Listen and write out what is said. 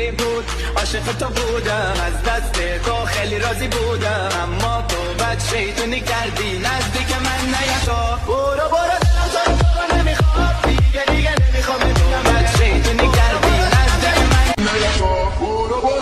خوبی بود، عاشق تو بودم، از دست تو خیلی راضی بودم، اما تو بد شیطونی کردی نزدیک من نیا تو. برو برو دلم تو رو نمیخواد دیگه نمیخوام، بد شیطونی کردی نزدیک من نیا تو. برو برو